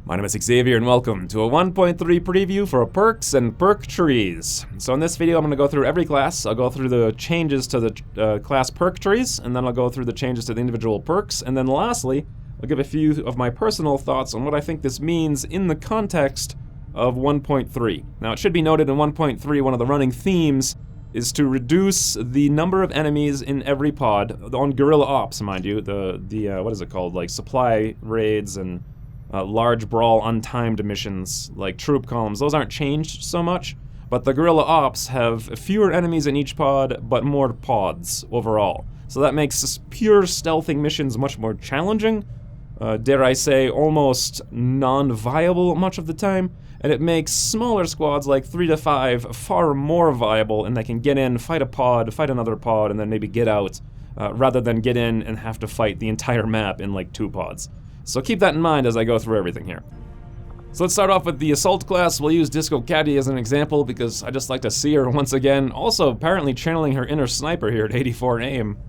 My name is Xavier and welcome to a 1.3 preview for perks and perk trees. So in this video I'm going to go through every class. I'll go through the changes to the class perk trees, and then I'll go through the changes to the individual perks, and then lastly I'll give a few of my personal thoughts on what I think this means in the context of 1.3. Now it should be noted in 1.3 one of the running themes is to reduce the number of enemies in every pod, on guerrilla ops mind you, the what is it called, like supply raids and large brawl untimed missions like troop columns. Those aren't changed so much, but the guerrilla ops have fewer enemies in each pod but more pods overall. So that makes pure stealthing missions much more challenging, dare I say almost non-viable much of the time, and it makes smaller squads like 3 to 5 far more viable, and they can get in, fight a pod, fight another pod, and then maybe get out, rather than get in and have to fight the entire map in like 2 pods. So keep that in mind as I go through everything here. So let's start off with the Assault class. We'll use Disco Caddy as an example because I just like to see her once again. Also, apparently channeling her inner sniper here at 84 aim.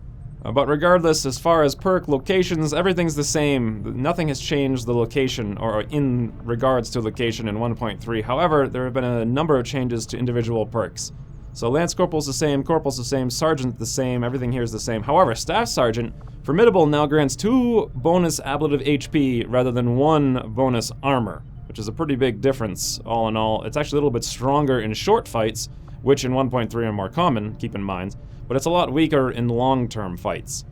But regardless, as far as perk locations, everything's the same. Nothing has changed the location, or in regards to location in 1.3. However, there have been a number of changes to individual perks. So Lance Corporal's the same, Corporal's the same, Sergeant the same, everything here is the same. However, Staff Sergeant, Formidable now grants 2 bonus ablative HP rather than 1 bonus armor, which is a pretty big difference all in all. It's actually a little bit stronger in short fights, which in 1.3 are more common, keep in mind, but it's a lot weaker in long-term fights.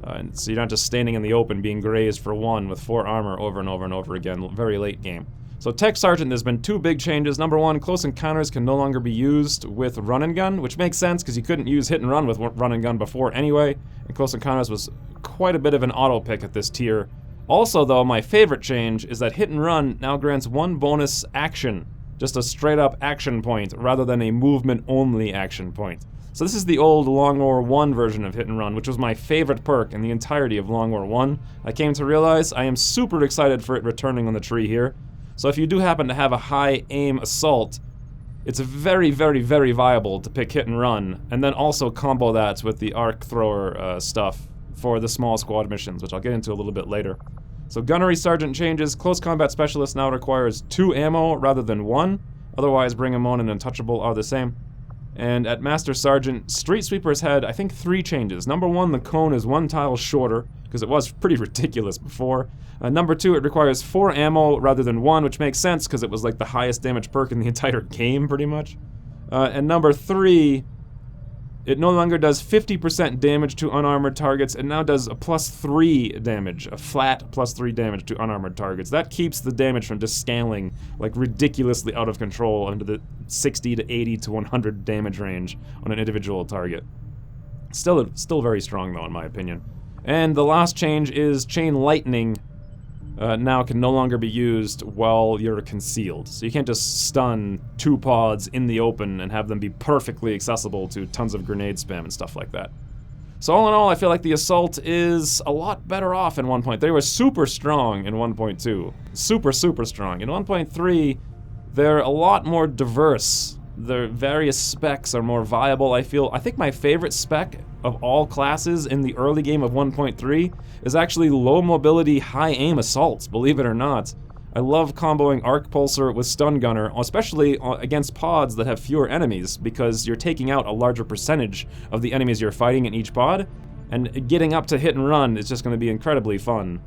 And so you're not just standing in the open being grazed for 1 with 4 armor over and over and over again, very late game. So Tech Sergeant, there's been 2 big changes. Number 1, close encounters can no longer be used with run and gun, which makes sense because you couldn't use hit and run with run and gun before anyway, and close encounters was quite a bit of an auto pick at this tier. Also though, my favorite change is that hit and run now grants 1 bonus action, just a straight up action point rather than a movement only action point. So this is the old Long War 1 version of hit and run, which was my favorite perk in the entirety of Long War 1. I came to realize I am super excited for it returning on the tree here. So if you do happen to have a high aim assault, it's very, very, very viable to pick hit and run, and then also combo that with the arc thrower stuff for the small squad missions, which I'll get into a little bit later. So Gunnery Sergeant changes. Close Combat Specialist now requires 2 ammo rather than 1. Otherwise, Bring 'em On and Untouchable are the same. And at Master Sergeant, Street Sweepers had, I think, 3 changes. Number 1, the cone is 1 tile shorter, because it was pretty ridiculous before. Number 2, it requires 4 ammo rather than 1, which makes sense because it was like the highest damage perk in the entire game, pretty much. And number 3, it no longer does 50% damage to unarmored targets, it now does a +3 damage, a flat +3 damage to unarmored targets. That keeps the damage from just scaling like ridiculously out of control into the 60 to 80 to 100 damage range on an individual target. Still very strong though, in my opinion. And the last change is Chain Lightning now can no longer be used while you're concealed. So you can't just stun 2 pods in the open and have them be perfectly accessible to tons of grenade spam and stuff like that. So all in all, I feel like the Assault is a lot better off in 1.3. They were super strong in 1.2. Super, super strong. In 1.3, they're a lot more diverse. Their various specs are more viable, I feel. I think my favorite spec of all classes in the early game of 1.3 is actually low mobility, high aim assaults, believe it or not. I love comboing Arc Pulsar with Stun Gunner, especially against pods that have fewer enemies, because you're taking out a larger percentage of the enemies you're fighting in each pod, and getting up to hit and run is just going to be incredibly fun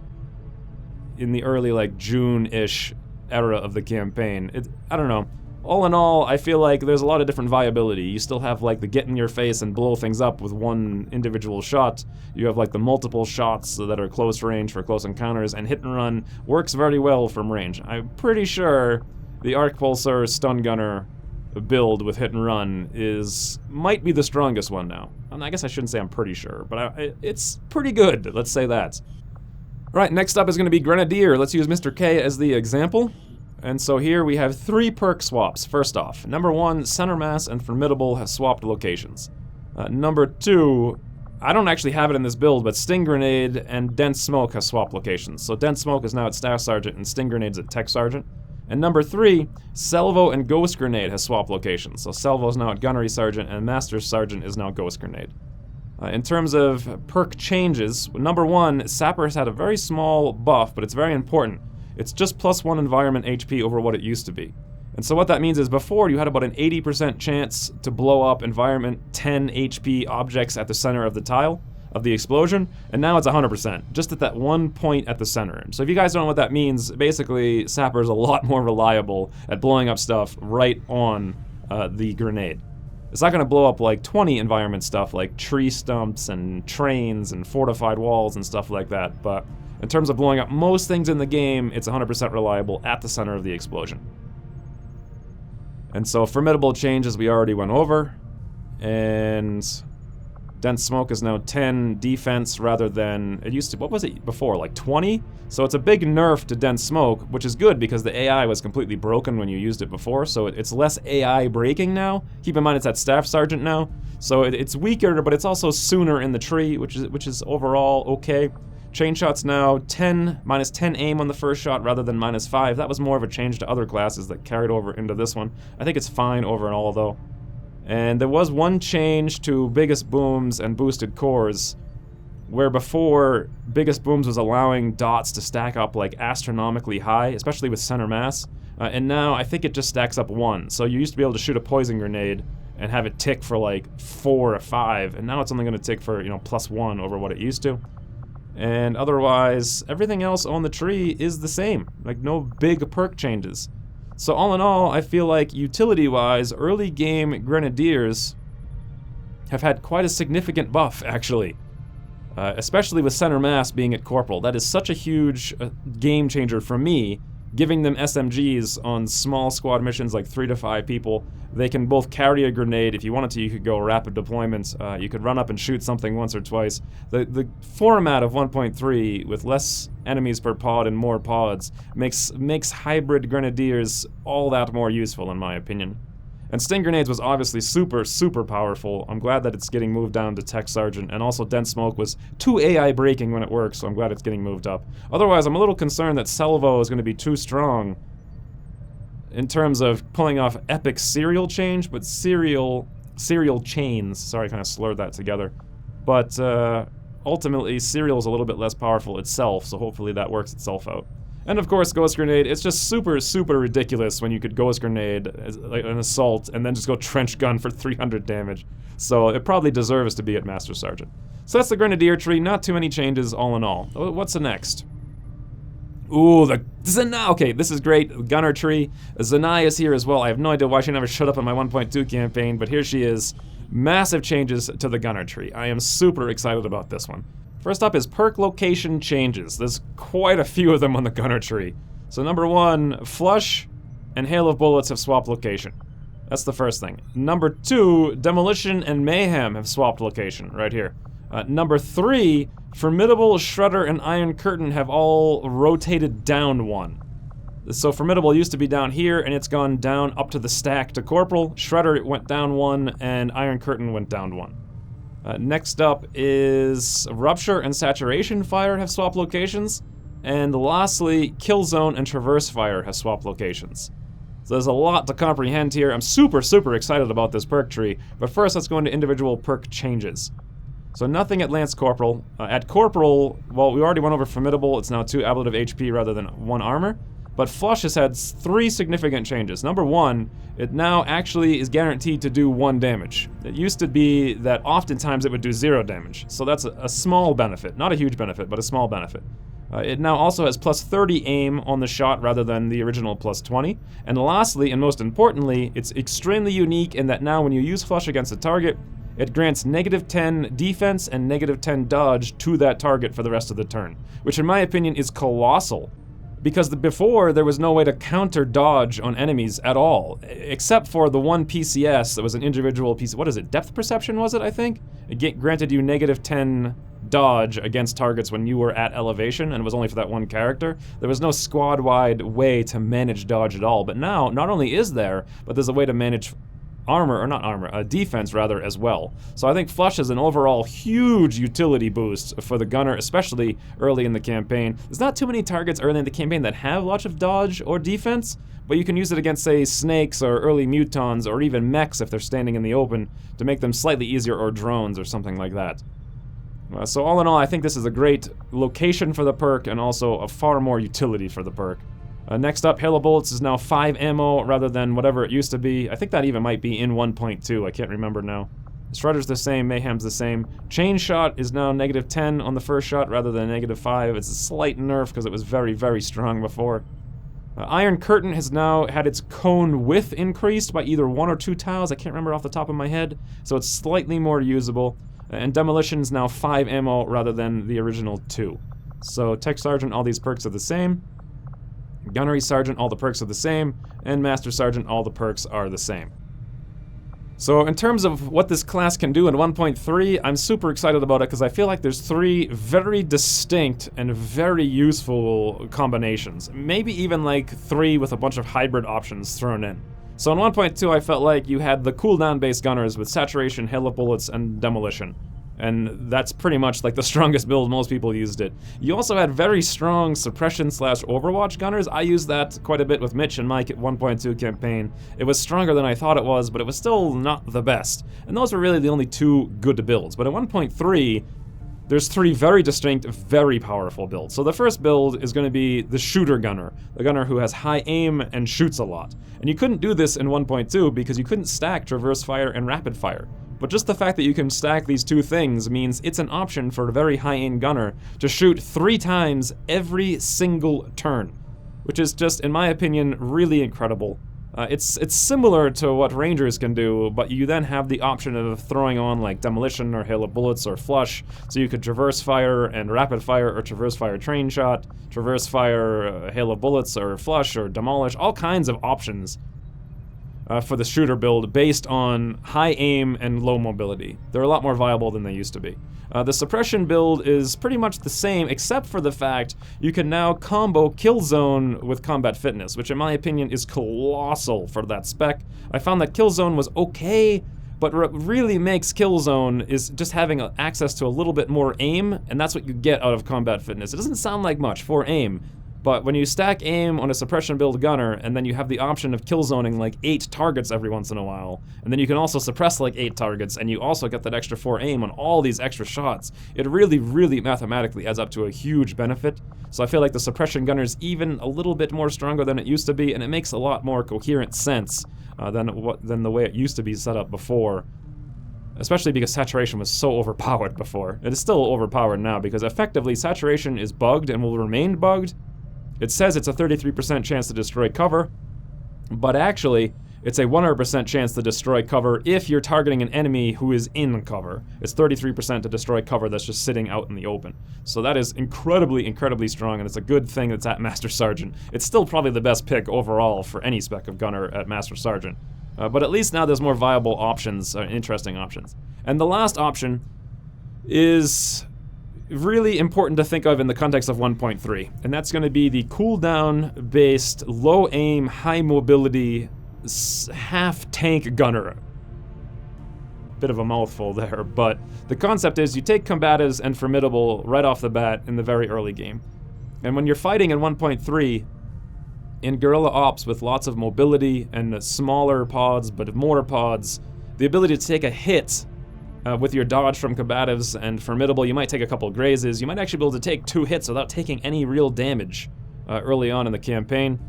in the early, like, June-ish era of the campaign. I don't know. All in all, I feel like there's a lot of different viability. You still have like the get in your face and blow things up with 1 individual shot. You have like the multiple shots that are close range for close encounters, and hit and run works very well from range. I'm pretty sure the Arc Pulsar Stun Gunner build with hit and run might be the strongest one now. And I guess I shouldn't say I'm pretty sure, but it's pretty good, let's say that. Alright, next up is going to be Grenadier. Let's use Mr. K as the example. And so here we have 3 perk swaps. First off, number 1, Center Mass and Formidable have swapped locations. Number 2, I don't actually have it in this build, but Sting Grenade and Dense Smoke have swapped locations. So Dense Smoke is now at Staff Sergeant and Sting Grenade's at Tech Sergeant. And number 3, Salvo and Ghost Grenade has swapped locations. So Salvo is now at Gunnery Sergeant and Master Sergeant is now Ghost Grenade. In terms of perk changes, number 1, Sapper has had a very small buff, but it's very important. It's just +1 environment HP over what it used to be. And so what that means is before you had about an 80% chance to blow up environment 10 HP objects at the center of the tile of the explosion, and now it's 100%, just at that one point at the center. So if you guys don't know what that means, basically Sapper's a lot more reliable at blowing up stuff right on the grenade. It's not going to blow up like 20 environment stuff like tree stumps and trains and fortified walls and stuff like that, but in terms of blowing up most things in the game, it's 100% reliable at the center of the explosion. And so formidable changes we already went over, and dense smoke is now 10 defense rather than, it used to, what was it before, like 20? So it's a big nerf to dense smoke, which is good because the AI was completely broken when you used it before, so it's less AI breaking now. Keep in mind it's at Staff Sergeant now, so it's weaker, but it's also sooner in the tree, which is overall okay. Chain shots now minus 10 aim on the first shot rather than -5. That was more of a change to other classes that carried over into this one. I think it's fine overall though. And there was one change to biggest booms and boosted cores, where before biggest booms was allowing dots to stack up like astronomically high, especially with center mass, and now I think it just stacks up 1. So you used to be able to shoot a poison grenade and have it tick for like 4 or 5, and now it's only going to tick for, you know, +1 over what it used to. And otherwise, everything else on the tree is the same, like no big perk changes. So all in all, I feel like utility-wise, early game Grenadiers have had quite a significant buff, actually. Especially with center mass being at Corporal. That is such a huge game changer for me, giving them SMGs on small squad missions like 3 to 5 people. They can both carry a grenade. If you wanted to, you could go rapid deployments. You could run up and shoot something once or twice. The format of 1.3 with less enemies per pod and more pods makes hybrid Grenadiers all that more useful in my opinion. And Sting Grenades was obviously super, super powerful. I'm glad that it's getting moved down to Tech Sergeant, and also Dense Smoke was too AI breaking when it works, so I'm glad it's getting moved up. Otherwise, I'm a little concerned that Salvo is going to be too strong in terms of pulling off epic serial change, but serial chains. Sorry, I kind of slurred that together. But ultimately, serial is a little bit less powerful itself, so hopefully that works itself out. And of course, Ghost Grenade, it's just super, super ridiculous when you could Ghost Grenade as like an assault and then just go Trench Gun for 300 damage. So it probably deserves to be at Master Sergeant. So that's the Grenadier tree, not too many changes all in all. What's the next? Ooh, the Zanai. Okay, this is great. Gunner tree. Zanai is here as well. I have no idea why she never showed up in my 1.2 campaign, but here she is. Massive changes to the Gunner tree. I am super excited about this one. First up is perk location changes. There's quite a few of them on the Gunner tree. So number 1, Flush and Hail of Bullets have swapped location. That's the first thing. Number 2, Demolition and Mayhem have swapped location, right here. Number 3, Formidable, Shredder, and Iron Curtain have all rotated down 1. So Formidable used to be down here, and it's gone down up to the stack to Corporal. Shredder went down 1, and Iron Curtain went down 1. Next up is Rupture and Saturation Fire have swapped locations, and lastly, Kill Zone and Traverse Fire have swapped locations. So there's a lot to comprehend here. I'm super, super excited about this perk tree, but first let's go into individual perk changes. So nothing at Lance Corporal. At Corporal, well, we already went over Formidable. It's now 2 ablative HP rather than 1 armor. But Flush has had 3 significant changes. Number 1, it now actually is guaranteed to do 1 damage. It used to be that oftentimes it would do 0 damage. So that's a small benefit. Not a huge benefit, but a small benefit. It now also has plus 30 aim on the shot rather than the original plus 20. And lastly, and most importantly, it's extremely unique in that now when you use Flush against a target, it grants -10 defense and -10 dodge to that target for the rest of the turn. Which in my opinion is colossal. Because before, there was no way to counter dodge on enemies at all, except for the one PCS that was an individual piece. What is it? Depth perception was it, I think? It granted you -10 dodge against targets when you were at elevation, and it was only for that one character. There was no squad-wide way to manage dodge at all, but now, not only is there, but there's a way to manage defense rather, as well. So I think Flush is an overall huge utility boost for the gunner, especially early in the campaign. There's not too many targets early in the campaign that have lots of dodge or defense, but you can use it against, say, snakes or early mutons or even mechs if they're standing in the open to make them slightly easier, or drones or something like that. So all in all, I think this is a great location for the perk and also a far more utility for the perk. Next up, Hail of Bullets is now 5 ammo rather than whatever it used to be. I think that even might be in 1.2, I can't remember now. Shredder's the same, Mayhem's the same. Chain Shot is now -10 on the first shot rather than -5. It's a slight nerf because it was very, very strong before. Iron Curtain has now had its cone width increased by either 1 or 2 tiles, I can't remember off the top of my head, so it's slightly more usable. And Demolition is now 5 ammo rather than the original 2. So Tech Sergeant, all these perks are the same. Gunnery Sergeant, all the perks are the same. And Master Sergeant, all the perks are the same. So in terms of what this class can do in 1.3, I'm super excited about it because I feel like there's 3 very distinct and very useful combinations. Maybe even like 3 with a bunch of hybrid options thrown in. So in 1.2 I felt like you had the cooldown based gunners with Saturation, Hail of Bullets, and Demolition. And that's pretty much like the strongest build, most people used it. You also had very strong Suppression / Overwatch gunners. I used that quite a bit with Mitch in my 1.2 campaign. It was stronger than I thought it was, but it was still not the best. And those were really the only 2 good builds. But in 1.3, there's 3 very distinct, very powerful builds. So the first build is going to be the Shooter Gunner, the gunner who has high aim and shoots a lot. And you couldn't do this in 1.2 because you couldn't stack Traverse Fire and Rapid Fire. But just the fact that you can stack these 2 things means it's an option for a very high-aim gunner to shoot 3 times every single turn, which is just, in my opinion, really incredible. It's similar to what Rangers can do, but you then have the option of throwing on like Demolition or Hail of Bullets or Flush, so you could Traverse Fire and Rapid Fire or Traverse Fire Train Shot, Traverse Fire Hail of Bullets or Flush or Demolish, all kinds of options for the shooter build based on high aim and low mobility. They're a lot more viable than they used to be. The suppression build is pretty much the same, except for the fact you can now combo Killzone with Combat Fitness, which in my opinion is colossal for that spec. I found that Killzone was okay, but what really makes Killzone is just having access to a little bit more aim, and that's what you get out of Combat Fitness. It doesn't sound like much for aim, but when you stack aim on a suppression build gunner, and then you have the option of killzoning like 8 targets every once in a while, and then you can also suppress like 8 targets, and you also get that extra 4 aim on all these extra shots, it really, really mathematically adds up to a huge benefit. So I feel like the suppression gunner is even a little bit more stronger than it used to be, and it makes a lot more coherent sense than the way it used to be set up before. Especially because Saturation was so overpowered before. It is still overpowered now, because effectively Saturation is bugged and will remain bugged. It says it's a 33% chance to destroy cover, but actually, it's a 100% chance to destroy cover if you're targeting an enemy who is in cover. It's 33% to destroy cover that's just sitting out in the open. So that is incredibly, incredibly strong, and it's a good thing that's at Master Sergeant. It's still probably the best pick overall for any spec of gunner at Master Sergeant. But at least now there's more viable options, interesting options. And the last option is really important to think of in the context of 1.3, and that's going to be the cooldown based low aim high mobility half tank gunner. Bit of a mouthful there, but the concept is you take combatives and formidable right off the bat in the very early game, and when you're fighting in 1.3 in guerrilla ops with lots of mobility and smaller pods but more pods, the ability to take a hit with your dodge from combatives and formidable, you might take a couple grazes. You might actually be able to take 2 hits without taking any real damage early on in the campaign.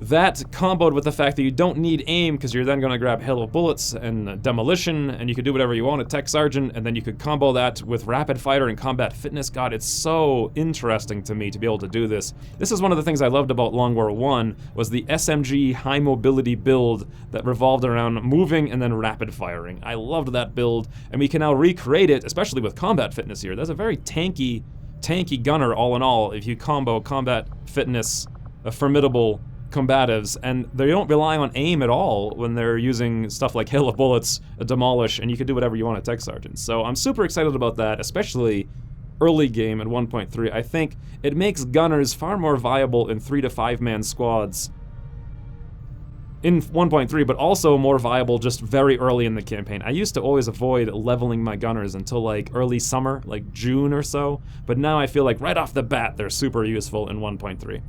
That comboed with the fact that you don't need aim because you're then going to grab Hail of Bullets and Demolition, and you could do whatever you want at Tech Sergeant, and then you could combo that with Rapid Fire and Combat Fitness. God, it's so interesting to me to be able to do this. This is one of the things I loved about Long War 1, was the SMG high mobility build that revolved around moving and then rapid firing. I loved that build, and we can now recreate it, especially with Combat Fitness here. That's a very tanky gunner all in all if you combo Combat Fitness, Formidable, combatives, and they don't rely on aim at all when they're using stuff like Hail of Bullets, Demolish, and you can do whatever you want at Tech Sergeant. So I'm super excited about that, especially early game at 1.3. I think it makes gunners far more viable in 3 to 5 man squads in 1.3, but also more viable just very early in the campaign. I used to always avoid leveling my gunners until like early summer, like June or so, but now I feel like right off the bat they're super useful in 1.3.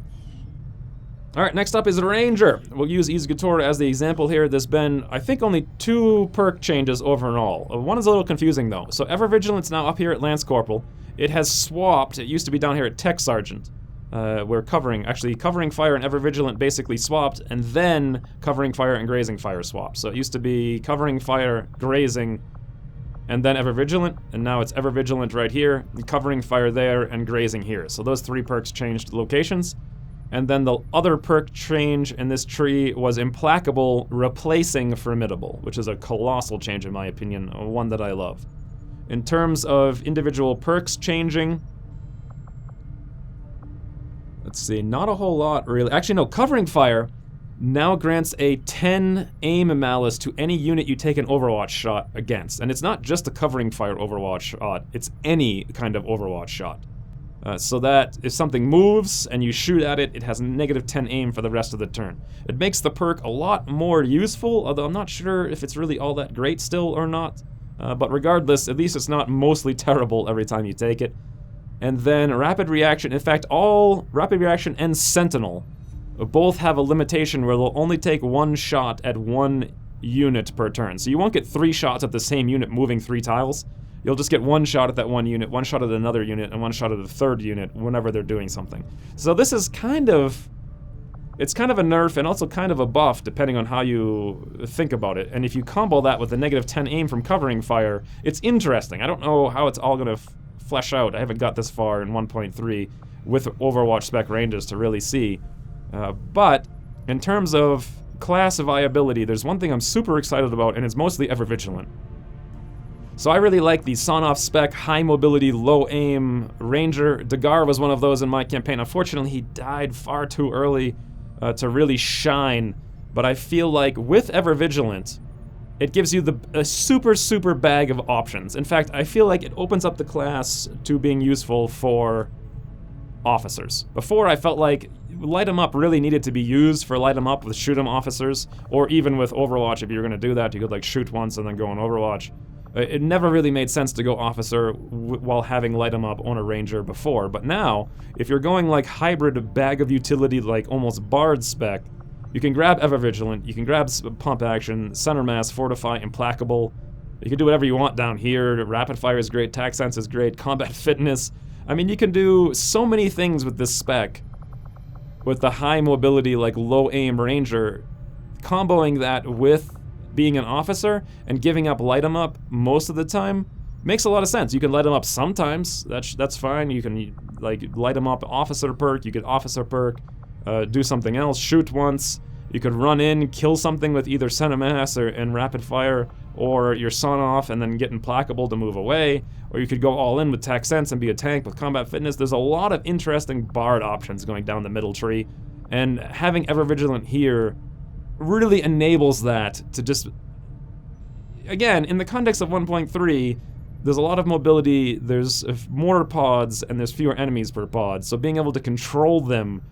Alright, next up is Ranger. We'll use Izgator as the example here. There's been, I think, only 2 perk changes overall. One is a little confusing though. So Ever Vigilant's now up here at Lance Corporal. It has swapped, it used to be down here at Tech Sergeant. Where Covering Fire and Ever Vigilant basically swapped, and then Covering Fire and Grazing Fire swapped. So it used to be Covering Fire, Grazing, and then Ever Vigilant, and now it's Ever Vigilant right here, Covering Fire there, and Grazing here. So those 3 perks changed locations. And then the other perk change in this tree was Implacable, replacing Formidable, which is a colossal change in my opinion, one that I love. In terms of individual perks changing, let's see, not a whole lot really. Actually no, Covering Fire now grants a 10 aim malice to any unit you take an Overwatch shot against. And it's not just a Covering Fire Overwatch shot, it's any kind of Overwatch shot. So that if something moves and you shoot at it, it has negative 10 aim for the rest of the turn. It makes the perk a lot more useful, although I'm not sure if it's really all that great still or not. But regardless, at least it's not mostly terrible every time you take it. And then Rapid Reaction, in fact, all Rapid Reaction and Sentinel both have a limitation where they'll only take 1 shot at 1 unit per turn. So you won't get 3 shots at the same unit moving 3 tiles. You'll just get 1 shot at that 1 unit, 1 shot at another unit, and 1 shot at the 3rd unit whenever they're doing something. So this is kind of... it's kind of a nerf and also kind of a buff depending on how you think about it. And if you combo that with the negative 10 aim from Covering Fire, it's interesting. I don't know how it's all going to flesh out. I haven't got this far in 1.3 with Overwatch spec ranges to really see. But in terms of class viability, there's one thing I'm super excited about, and it's mostly Ever Vigilant. So I really like the Son-Off spec, high mobility, low aim Ranger. Dagar was one of those in my campaign. Unfortunately, he died far too early to really shine. But I feel like with Ever Vigilant, it gives you a super bag of options. In fact, I feel like it opens up the class to being useful for officers. Before, I felt like Light 'em Up really needed to be used for Light 'em Up with Shoot 'em officers, or even with Overwatch, if you're going to do that, you could like shoot once and then go on Overwatch. It never really made sense to go officer while having Light 'em Up on a Ranger before, but now, if you're going like hybrid bag of utility, like almost Bard spec, you can grab Ever Vigilant, you can grab Pump Action, Center Mass, Fortify, Implacable. You can do whatever you want down here. Rapid Fire is great, Tac Sense is great, Combat Fitness. I mean, you can do so many things with this spec with the high mobility, like low aim Ranger, comboing that with being an officer and giving up Light 'em Up most of the time makes a lot of sense. You can Light 'em Up sometimes, that's fine. You can like Light 'em Up officer perk, you could officer perk, do something else, shoot once. You could run in, kill something with either Center Mass and Rapid Fire, or your Son-Off and then get Implacable to move away, or you could go all in with Tac Sense and be a tank with Combat Fitness. There's a lot of interesting Bard options going down the middle tree, and having Ever Vigilant here really enables that to just... Again, in the context of 1.3, there's a lot of mobility, there's more pods, and there's fewer enemies per pod, so being able to control them,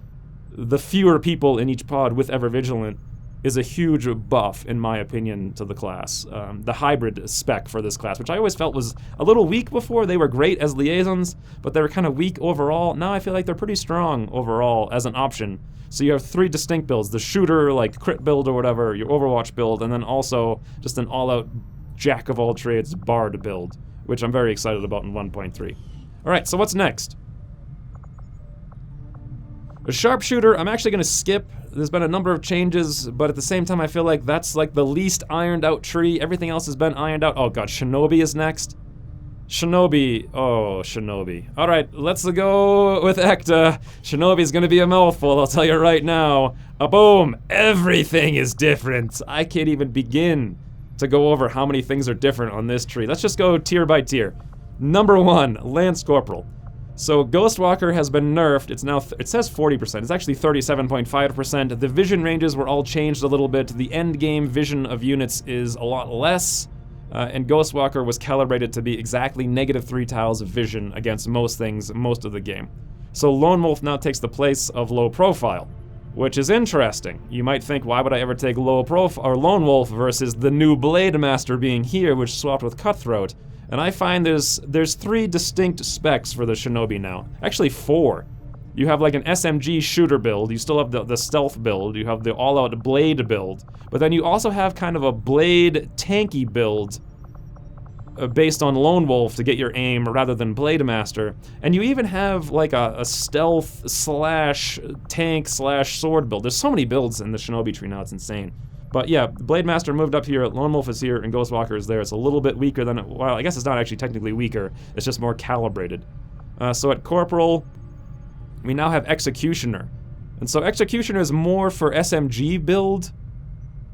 the fewer people in each pod with Ever Vigilant, is a huge buff, in my opinion, to the class. The hybrid spec for this class, which I always felt was a little weak before. They were great as liaisons, but they were kind of weak overall. Now I feel like they're pretty strong overall as an option. So you have 3 distinct builds: the shooter, like crit build or whatever, your Overwatch build, and then also just an all-out jack-of-all-trades Bard build, which I'm very excited about in 1.3. Alright, so what's next? A Sharpshooter, I'm actually going to skip. There's been a number of changes, but at the same time I feel like that's like the least ironed out tree. Everything else has been ironed out. Oh god, Shinobi is next. Shinobi, oh, Shinobi. Alright, let's go with Ecta. Shinobi's gonna be a mouthful, I'll tell you right now. Boom, everything is different. I can't even begin to go over how many things are different on this tree. Let's just go tier by tier. Number 1, Lance Corporal. So Ghostwalker has been nerfed. It's now, it says 40%, it's actually 37.5%. The vision ranges were all changed a little bit. The end game vision of units is a lot less, and Ghostwalker was calibrated to be exactly -3 tiles of vision against most things, most of the game. So Lone Wolf now takes the place of Low Profile, which is interesting. You might think, why would I ever take Low Profile or Lone Wolf versus the new Blade Master being here, which swapped with Cutthroat? And I find there's 3 distinct specs for the Shinobi now. Actually 4. You have like an SMG shooter build, you still have the stealth build, you have the all-out blade build, but then you also have kind of a blade tanky build based on Lone Wolf to get your aim rather than Blade Master. And you even have like a stealth slash tank slash sword build. There's so many builds in the Shinobi tree now, it's insane. But yeah, Blade Master moved up here, Lone Wolf is here, and Ghostwalker is there. It's a little bit weaker than, well, I guess it's not actually technically weaker, it's just more calibrated. So at Corporal, we now have Executioner. And so Executioner is more for SMG build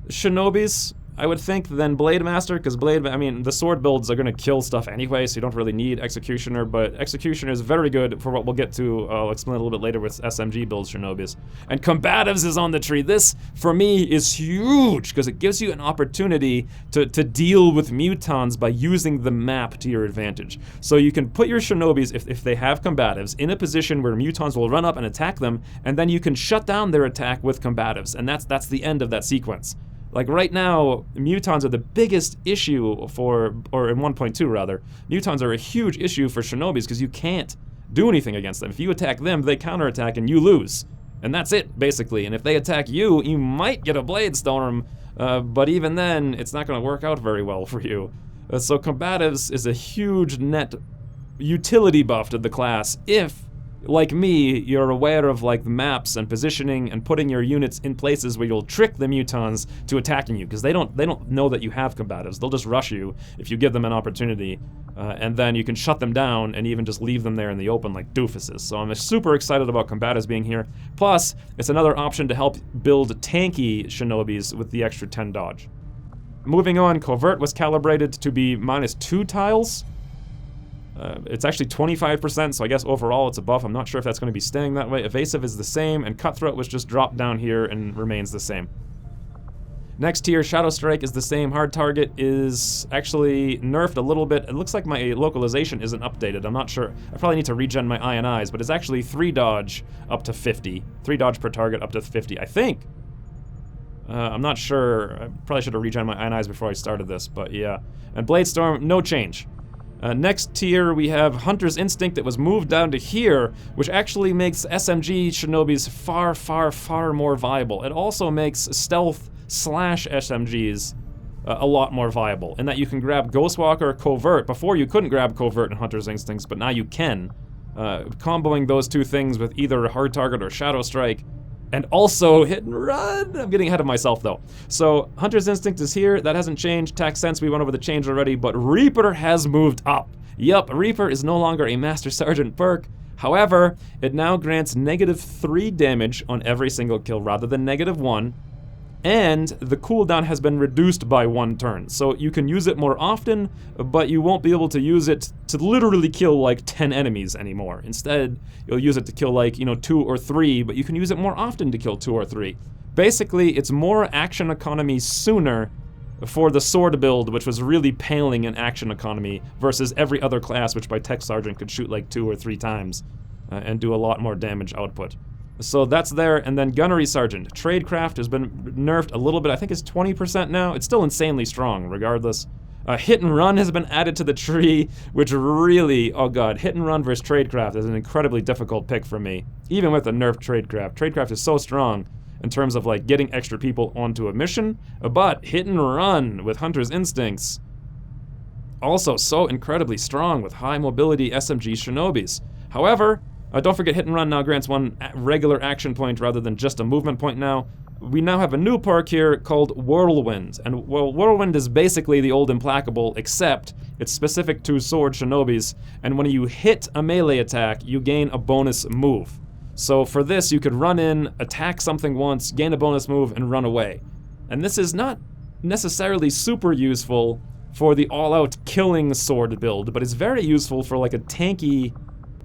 Shinobis, I would think, than Blade Master, because the sword builds are going to kill stuff anyway, so you don't really need Executioner, but Executioner is very good for what we'll get to, I'll explain a little bit later with SMG builds Shinobis. And Combatives is on the tree. This, for me, is huge, because it gives you an opportunity to deal with mutons by using the map to your advantage. So you can put your Shinobis, if they have Combatives, in a position where mutons will run up and attack them, and then you can shut down their attack with Combatives, and that's the end of that sequence. Like right now, mutons are the biggest issue or in 1.2 rather, mutons are a huge issue for Shinobis because you can't do anything against them. If you attack them, they counterattack and you lose. And that's it, basically. And if they attack you, you might get a Blade Storm, but even then, it's not going to work out very well for you. So Combatives is a huge net utility buff to the class if, like me, you're aware of like the maps and positioning and putting your units in places where you'll trick the mutons to attacking you, because they don't know that you have Combatives. They'll just rush you if you give them an opportunity, and then you can shut them down and even just leave them there in the open like doofuses. So I'm super excited about Combatives being here. Plus, it's another option to help build tanky Shinobis with the extra 10 dodge. Moving on, Covert was calibrated to be -2 tiles. It's actually 25%, so I guess overall it's a buff. I'm not sure if that's going to be staying that way. Evasive is the same, and Cutthroat was just dropped down here and remains the same. Next tier, Shadow Strike is the same. Hard Target is actually nerfed a little bit. It looks like my localization isn't updated. I'm not sure. I probably need to regen my INIs, but it's actually 3 dodge up to 50. 3 dodge per target up to 50, I think. I'm not sure. I probably should have regen my INIs before I started this, but yeah. And Blade Storm, no change. Next tier, we have Hunter's Instinct that was moved down to here, which actually makes SMG Shinobis far, far, far more viable. It also makes Stealth slash SMGs a lot more viable, in that you can grab Ghostwalker or Covert. Before you couldn't grab Covert and Hunter's Instincts, but now you can. Comboing those two things with either a Hard Target or Shadow Strike, and also Hit and Run. I'm getting ahead of myself though. So Hunter's Instinct is here, that hasn't changed. Tax Sense, we went over the change already, but Reaper has moved up. Yup, Reaper is no longer a Master Sergeant perk. However, it now grants -3 damage on every single kill rather than -1. And the cooldown has been reduced by 1 turn. So you can use it more often, but you won't be able to use it to literally kill like 10 enemies anymore. Instead, you'll use it to kill like, 2 or 3, but you can use it more often to kill 2 or 3. Basically, it's more action economy sooner for the sword build, which was really paling in action economy, versus every other class, which by Tech Sergeant could shoot like 2 or 3 times and do a lot more damage output. So that's there, and then Gunnery Sergeant. Tradecraft has been nerfed a little bit. I think it's 20% now. It's still insanely strong, regardless. Hit and Run has been added to the tree, which really, oh god, Hit and Run versus Tradecraft is an incredibly difficult pick for me, even with a nerfed Tradecraft. Tradecraft is so strong in terms of like getting extra people onto a mission, but Hit and Run with Hunter's Instincts, also so incredibly strong with high mobility SMG Shinobis. However, don't forget, Hit and Run now grants 1 regular action point rather than just a movement point now. We now have a new perk here called Whirlwind. And well, Whirlwind is basically the old Implacable, except it's specific to sword Shinobis. And when you hit a melee attack, you gain a bonus move. So for this, you could run in, attack something once, gain a bonus move, and run away. And this is not necessarily super useful for the all-out killing sword build, but it's very useful for like a tanky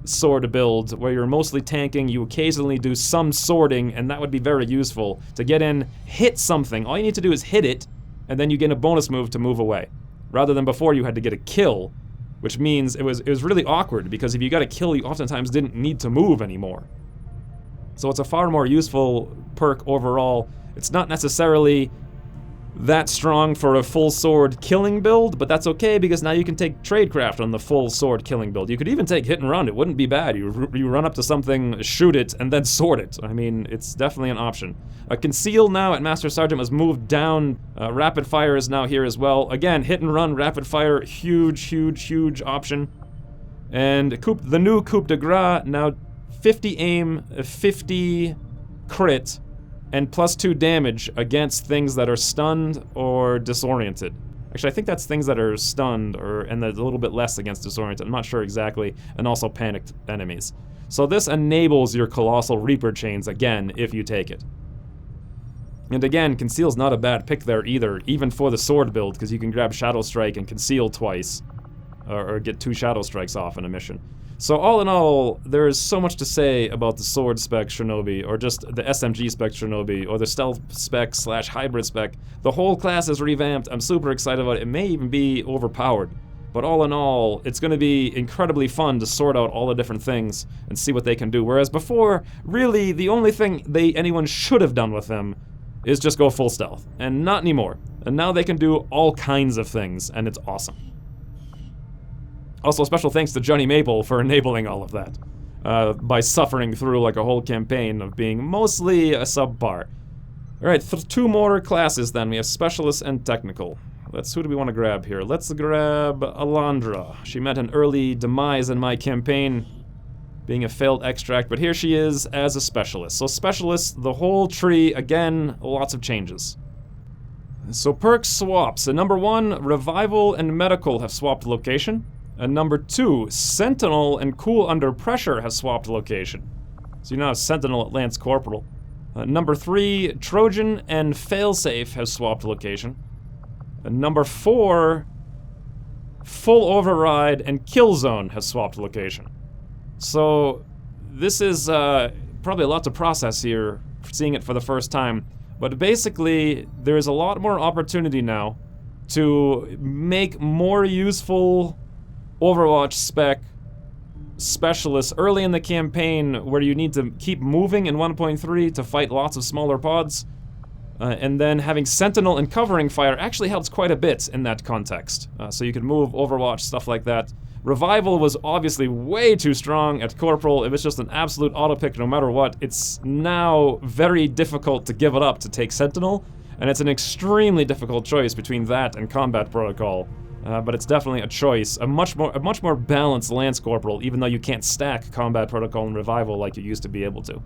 sword build where you're mostly tanking, you occasionally do some sorting, and that would be very useful to get in, hit something. All you need to do is hit it, and then you get a bonus move to move away. Rather than before you had to get a kill, which means it was really awkward, because if you got a kill, you oftentimes didn't need to move anymore. So it's a far more useful perk overall. It's not necessarily that strong for a full sword killing build, but that's okay because now you can take tradecraft on the full sword killing build. You could even take hit and run. It wouldn't be bad. You run up to something, shoot it, and then sword it. I mean, it's definitely an option. Conceal now at Master Sergeant was moved down. Rapid fire is now here as well. Again, hit and run, rapid fire, huge, huge, huge option. And the new coup de grace, now 50 aim, 50 crit, and +2 damage against things that are stunned or disoriented. Actually, I think that's things that are stunned, and there's a little bit less against disoriented. I'm not sure exactly, and also panicked enemies. So this enables your Colossal Reaper chains again, if you take it. And again, Conceal's not a bad pick there either, even for the sword build, because you can grab Shadow Strike and Conceal twice, or get 2 Shadow Strikes off in a mission. So all in all, there is so much to say about the sword spec Shinobi, or just the SMG spec Shinobi, or the stealth spec / hybrid spec. The whole class is revamped. I'm super excited about it. It may even be overpowered. But all in all, it's going to be incredibly fun to sort out all the different things and see what they can do. Whereas before, really, the only thing anyone should have done with them is just go full stealth. And not anymore. And now they can do all kinds of things, and it's awesome. Also, special thanks to Johnny Maple for enabling all of that, by suffering through like a whole campaign of being mostly a subpar. Alright, 2 more classes then. We have Specialist and Technical. Who do we want to grab here? Let's grab Alondra. She met an early demise in my campaign, being a failed extract, but here she is as a Specialist. So Specialist, the whole tree, again, lots of changes. So perk swaps. Number 1, Revival and Medical have swapped location. And number 2, Sentinel and Cool Under Pressure have swapped location. So you now have Sentinel at Lance Corporal. Number 3, Trojan and Failsafe have swapped location. And number 4, Full Override and Killzone have swapped location. So this is probably a lot to process here, seeing it for the first time. But basically, there is a lot more opportunity now to make more useful Overwatch spec specialists early in the campaign where you need to keep moving in 1.3 to fight lots of smaller pods. And then having Sentinel and covering fire actually helps quite a bit in that context. So you can move Overwatch, stuff like that. Revival was obviously way too strong at Corporal. It was just an absolute auto-pick no matter what. It's now very difficult to give it up to take Sentinel. And it's an extremely difficult choice between that and Combat Protocol. But it's definitely a choice. A much more balanced Lance Corporal, even though you can't stack Combat Protocol and Revival like you used to be able to.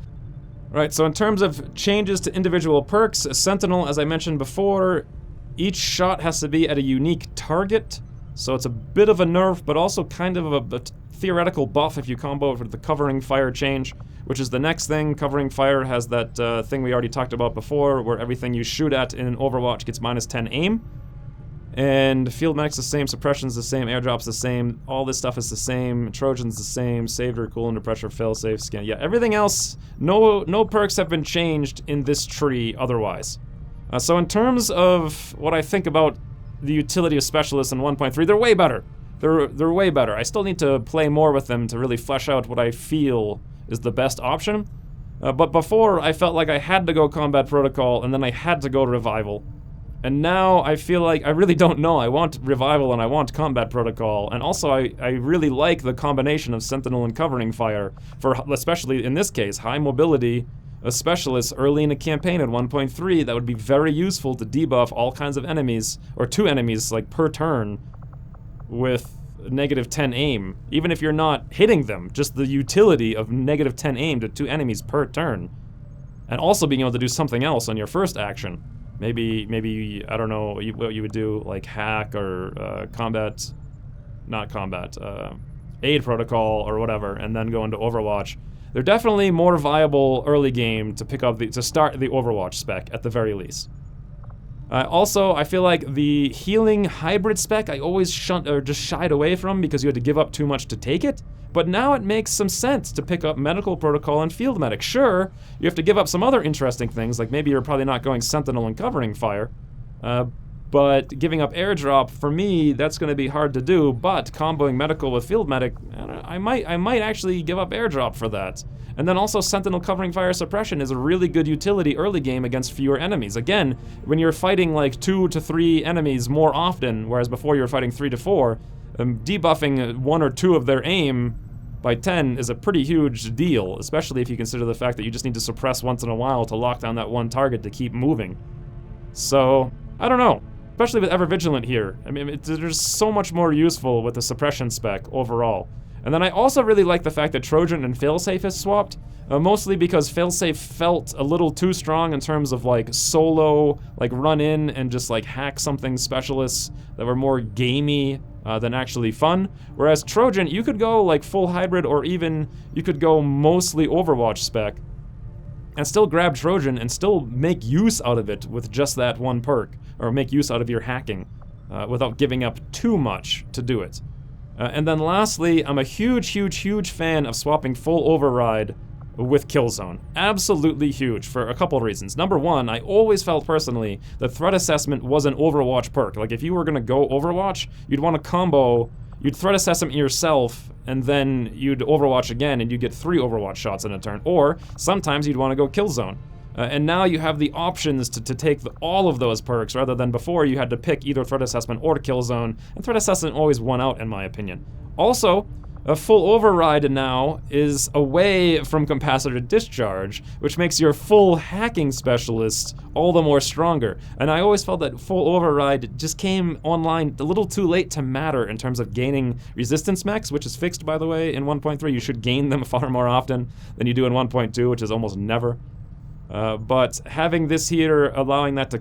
Alright, so in terms of changes to individual perks, Sentinel, as I mentioned before, each shot has to be at a unique target. So it's a bit of a nerf, but also kind of a theoretical buff if you combo it with the Covering Fire change, which is the next thing. Covering Fire has that thing we already talked about before, where everything you shoot at in an Overwatch gets -10 aim. And Field Medic's the same, Suppression's the same, Airdrop's the same, all this stuff is the same, Trojan's the same, Savior, Cool Under Pressure, Failsafe, Scan. Yeah, everything else, no perks have been changed in this tree otherwise. So in terms of what I think about the utility of Specialists in 1.3, they're way better. They're way better. I still need to play more with them to really flesh out what I feel is the best option. But before, I felt like I had to go Combat Protocol, and then I had to go Revival. And now I feel like I really don't know. I want Revival and I want Combat Protocol. And also I really like the combination of Sentinel and Covering Fire for, especially in this case, high mobility, a specialist early in a campaign at 1.3 that would be very useful to debuff all kinds of enemies, or 2 enemies like per turn with -10 aim. Even if you're not hitting them, just the utility of -10 aim to 2 enemies per turn. And also being able to do something else on your first action. Maybe I don't know what you would do, like hack or aid protocol or whatever, and then go into Overwatch. They're definitely more viable early game to pick up to start the Overwatch spec at the very least. Also, I feel like the healing hybrid spec I always just shied away from because you had to give up too much to take it. But now it makes some sense to pick up Medical Protocol and Field Medic. Sure, you have to give up some other interesting things, like maybe you're probably not going Sentinel and Covering Fire. But giving up Airdrop, for me, that's going to be hard to do. But comboing Medical with Field Medic, I might actually give up Airdrop for that. And then also Sentinel Covering Fire Suppression is a really good utility early game against fewer enemies. Again, when you're fighting like 2 to 3 enemies more often, whereas before you were fighting 3 to 4, debuffing 1 or 2 of their aim by 10 is a pretty huge deal, especially if you consider the fact that you just need to suppress once in a while to lock down that one target to keep moving. So, I don't know. Especially with Ever Vigilant here. I mean, there's so much more useful with the suppression spec overall. And then I also really like the fact that Trojan and Failsafe is swapped, mostly because Failsafe felt a little too strong in terms of like solo, like run in and just like hack something specialists that were more gamey than actually fun. Whereas Trojan, you could go like full hybrid, or even you could go mostly Overwatch spec and still grab Trojan and still make use out of it with just that one perk, or make use out of your hacking without giving up too much to do it. And then lastly, I'm a huge fan of swapping full override with Killzone. Absolutely huge for a couple of reasons. Number one, I always felt personally that threat assessment was an Overwatch perk. Like if you were gonna go Overwatch, you'd want to combo, you'd threat assessment yourself, and then you'd Overwatch again, and you'd get 3 Overwatch shots in a turn. Or sometimes you'd want to go Killzone. And now you have the options to take all of those perks, rather than before you had to pick either Threat Assessment or Killzone, and Threat Assessment always won out in my opinion. Also, a full override now is away from Capacitor Discharge, which makes your full hacking specialist all the more stronger. And I always felt that full override just came online a little too late to matter in terms of gaining resistance mechs, which is fixed by the way in 1.3. You should gain them far more often than you do in 1.2, which is almost never. But having this here, allowing that to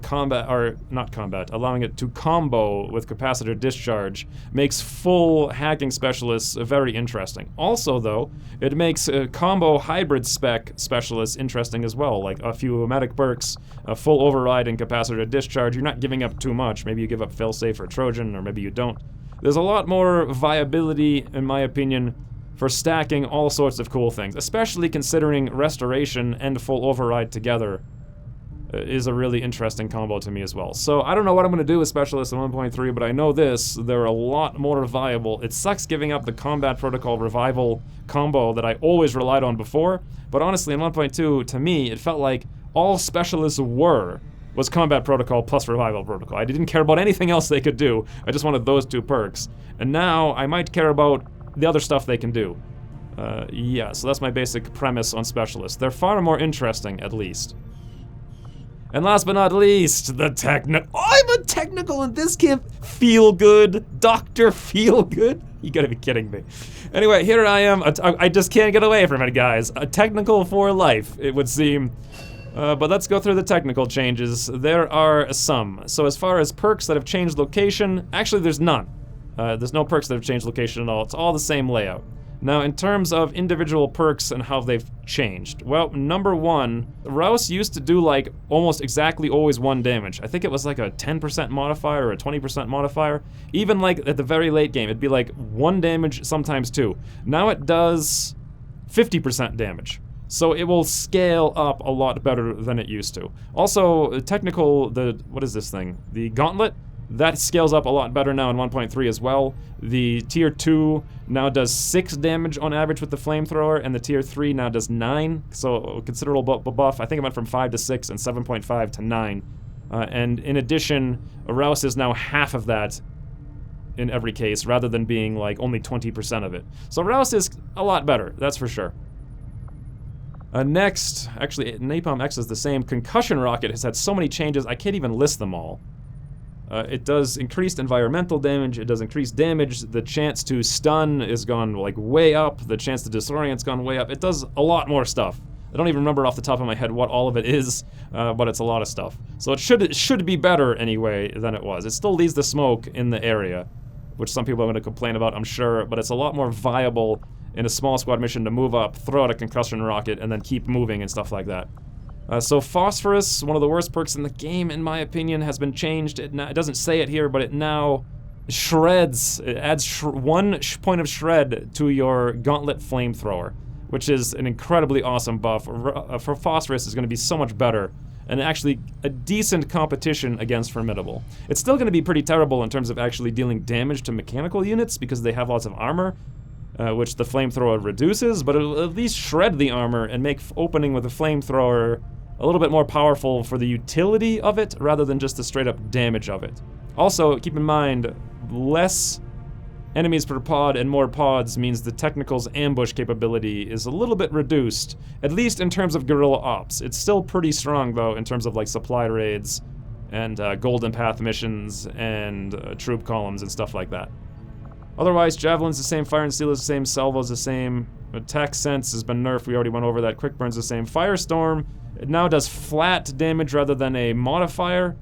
allowing it to combo with Capacitor Discharge makes full hacking specialists very interesting. Also though, it makes combo hybrid spec specialists interesting as well, like a few medic perks, a full override and Capacitor Discharge. You're not giving up too much. Maybe you give up Failsafe or Trojan, or maybe you don't. There's a lot more viability, in my opinion, for stacking all sorts of cool things, especially considering Restoration and full override together is a really interesting combo to me as well. So I don't know what I'm going to do with Specialists in 1.3, but I know this, they're a lot more viable. It sucks giving up the Combat Protocol Revival combo that I always relied on before, but honestly in 1.2, to me, it felt like all Specialists was Combat Protocol plus Revival Protocol. I didn't care about anything else they could do, I just wanted those 2 perks. And now I might care about the other stuff they can do. Yeah, so that's my basic premise on Specialists. They're far more interesting, at least. And last but not least, the technical. I'm a technical in this camp. Feel good, Dr. Feel Good. You gotta be kidding me. Anyway, here I am. I just can't get away from it, guys. A technical for life, it would seem. But let's go through the technical changes. There are some. So as far as perks that have changed location, actually there's none. There's no perks that have changed location at all. It's all the same layout. Now, in terms of individual perks and how they've changed, well, number 1, Rouse used to do like almost exactly always 1 damage. I think it was like a 10% modifier or a 20% modifier. Even like at the very late game, it'd be like 1 damage, sometimes 2. Now it does 50% damage. So it will scale up a lot better than it used to. Also, technical, what is this thing? The Gauntlet? That scales up a lot better now in 1.3 as well. The Tier 2 now does 6 damage on average with the Flamethrower, and the Tier 3 now does 9, so a considerable buff. I think it went from 5 to 6 and 7.5 to 9. And in addition, Rouse is now half of that in every case, rather than being like only 20% of it. So Rouse is a lot better, that's for sure. Next, actually Napalm X is the same. Concussion Rocket has had so many changes, I can't even list them all. It does increased environmental damage, it does increased damage, the chance to stun is gone like way up, the chance to disorient's gone way up, it does a lot more stuff. I don't even remember off the top of my head what all of it is, but it's a lot of stuff. So it should be better anyway than it was. It still leaves the smoke in the area, which some people are going to complain about, I'm sure, but it's a lot more viable in a small squad mission to move up, throw out a concussion rocket, and then keep moving and stuff like that. So Phosphorus, one of the worst perks in the game, in my opinion, has been changed. It doesn't say it here, but it now shreds. It adds 1 point of shred to your Gauntlet Flamethrower, which is an incredibly awesome buff. For Phosphorus is going to be so much better, and actually a decent competition against Formidable. It's still going to be pretty terrible in terms of actually dealing damage to mechanical units, because they have lots of armor, which the flamethrower reduces, but it'll at least shred the armor and make opening with a flamethrower a little bit more powerful for the utility of it rather than just the straight up damage of it. Also, keep in mind, less enemies per pod and more pods means the Technical's ambush capability is a little bit reduced, at least in terms of guerrilla ops. It's still pretty strong though in terms of like supply raids and golden path missions and troop columns and stuff like that. Otherwise, Javelin's the same, Fire and Steel is the same, Salvo's the same, Attack Sense has been nerfed, we already went over that, Quick Burn's the same, Firestorm, it now does flat damage rather than a modifier.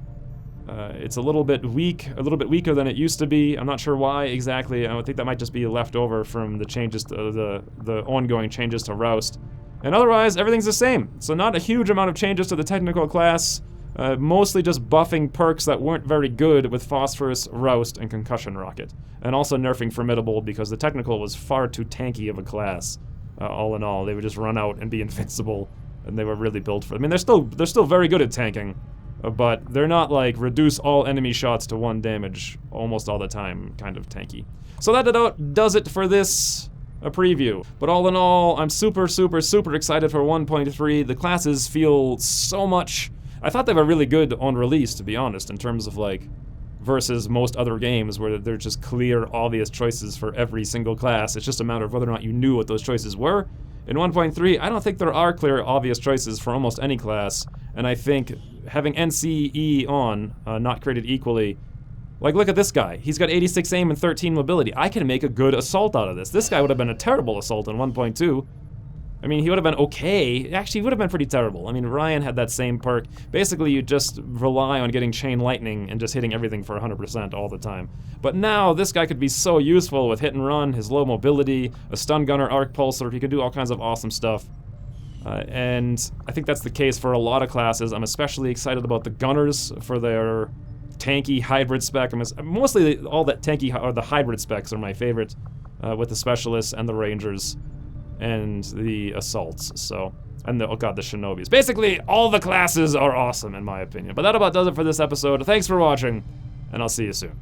It's a little bit weaker than it used to be. I'm not sure why exactly. I think that might just be left over from the changes to the ongoing changes to Roust. And otherwise, everything's the same. So not a huge amount of changes to the technical class. Mostly just buffing perks that weren't very good with Phosphorus, Roust, and Concussion Rocket. And also nerfing Formidable because the technical was far too tanky of a class. All in all, they would just run out and be invincible. And they were really built for it. I mean, they're still very good at tanking. But they're not like reduce all enemy shots to 1 damage almost all the time kind of tanky. So that about does it for this preview. But all in all, I'm super excited for 1.3. The classes feel so much... I thought they were really good on release, to be honest, in terms of like versus most other games where they're just clear, obvious choices for every single class. It's just a matter of whether or not you knew what those choices were. In 1.3, I don't think there are clear, obvious choices for almost any class, and I think having NCE on, not created equally, like look at this guy. He's got 86 aim and 13 mobility. I can make a good assault out of this. This guy would have been a terrible assault in 1.2. I mean, he would have been okay. Actually, he would have been pretty terrible. I mean, Ryan had that same perk. Basically, you just rely on getting Chain Lightning and just hitting everything for 100% all the time. But now, this guy could be so useful with hit and run, his low mobility, a stun gunner, arc pulsar. He can do all kinds of awesome stuff. And I think that's the case for a lot of classes. I'm especially excited about the gunners for their tanky hybrid spec. Mostly all that tanky, or the hybrid specs are my favorite, with the specialists and the rangers. And the assaults, so, and the, oh god, the shinobis. Basically, all the classes are awesome in my opinion. But that about does it for this episode. Thanks for watching, and I'll see you soon.